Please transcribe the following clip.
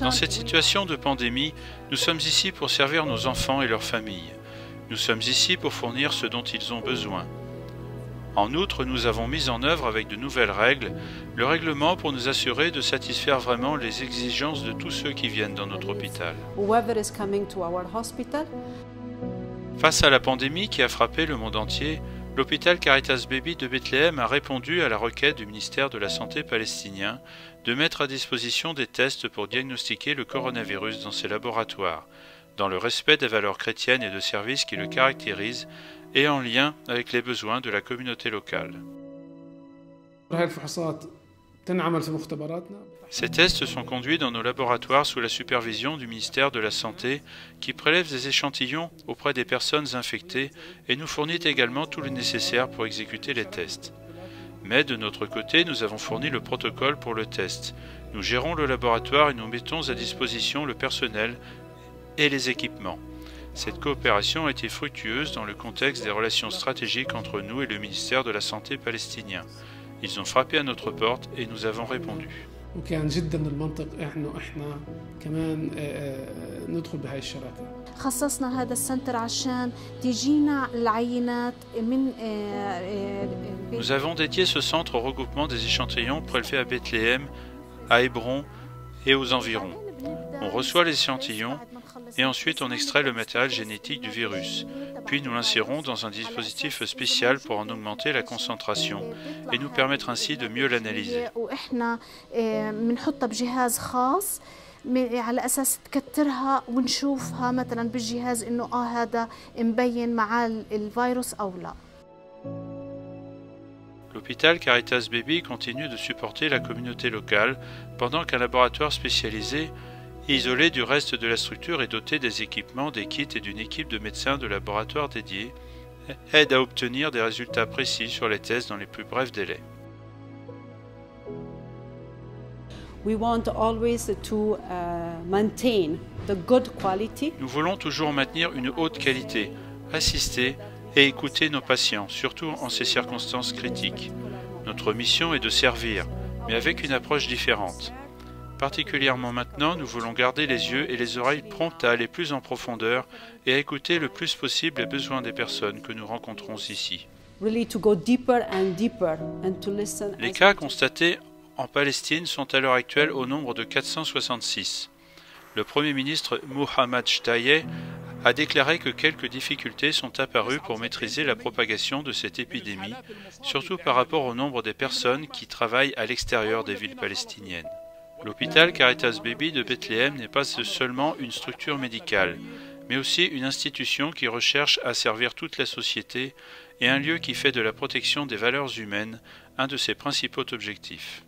Dans cette situation de pandémie, nous sommes ici pour servir nos enfants et leurs familles. Nous sommes ici pour fournir ce dont ils ont besoin. En outre, nous avons mis en œuvre avec de nouvelles règles, le règlement pour nous assurer de satisfaire vraiment les exigences de tous ceux qui viennent dans notre hôpital. Face à la pandémie qui a frappé le monde entier, l'hôpital Caritas Baby de Bethléem a répondu à la requête du ministère de la Santé palestinien de mettre à disposition des tests pour diagnostiquer le coronavirus dans ses laboratoires, dans le respect des valeurs chrétiennes et de service qui le caractérisent et en lien avec les besoins de la communauté locale. Ces tests sont conduits dans nos laboratoires sous la supervision du ministère de la Santé qui prélève des échantillons auprès des personnes infectées et nous fournit également tout le nécessaire pour exécuter les tests. Mais de notre côté, nous avons fourni le protocole pour le test. Nous gérons le laboratoire et nous mettons à disposition le personnel et les équipements. Cette coopération a été fructueuse dans le contexte des relations stratégiques entre nous et le ministère de la Santé palestinien. Ils ont frappé à notre porte et nous avons répondu. Nous avons dédié ce centre au regroupement des échantillons prélevés à Bethléem, à Hébron et aux environs. On reçoit les échantillons et ensuite on extrait le matériel génétique du virus. Puis nous l'insérons dans un dispositif spécial pour en augmenter la concentration et nous permettre ainsi de mieux l'analyser. على أساس تكترها ونشوفها مثلا بالجهاز إنه هذا مبين مع الفيروس أو لا. L'hôpital Caritas Baby continue de supporter la communauté locale pendant qu'un laboratoire spécialisé, isolé du reste de la structure et doté des équipements, des kits et d'une équipe de médecins de laboratoire dédiés, aide à obtenir des résultats précis sur les tests dans les plus brefs délais. We want always to maintain the good quality. Nous voulons toujours maintenir une haute qualité, assister et écouter nos patients, surtout en ces circonstances critiques. Notre mission est de servir, mais avec une approche différente. Particulièrement maintenant, nous voulons garder les yeux et les oreilles promptes à aller plus en profondeur et à écouter le plus possible les besoins des personnes que nous rencontrons ici. Really to go deeper and deeper and to listen. Les cas constatés en Palestine sont à l'heure actuelle au nombre de 466. Le Premier ministre Mohammad Shtayyeh a déclaré que quelques difficultés sont apparues pour maîtriser la propagation de cette épidémie, surtout par rapport au nombre des personnes qui travaillent à l'extérieur des villes palestiniennes. L'hôpital Caritas Baby de Bethléem n'est pas seulement une structure médicale, mais aussi une institution qui recherche à servir toute la société et un lieu qui fait de la protection des valeurs humaines un de ses principaux objectifs.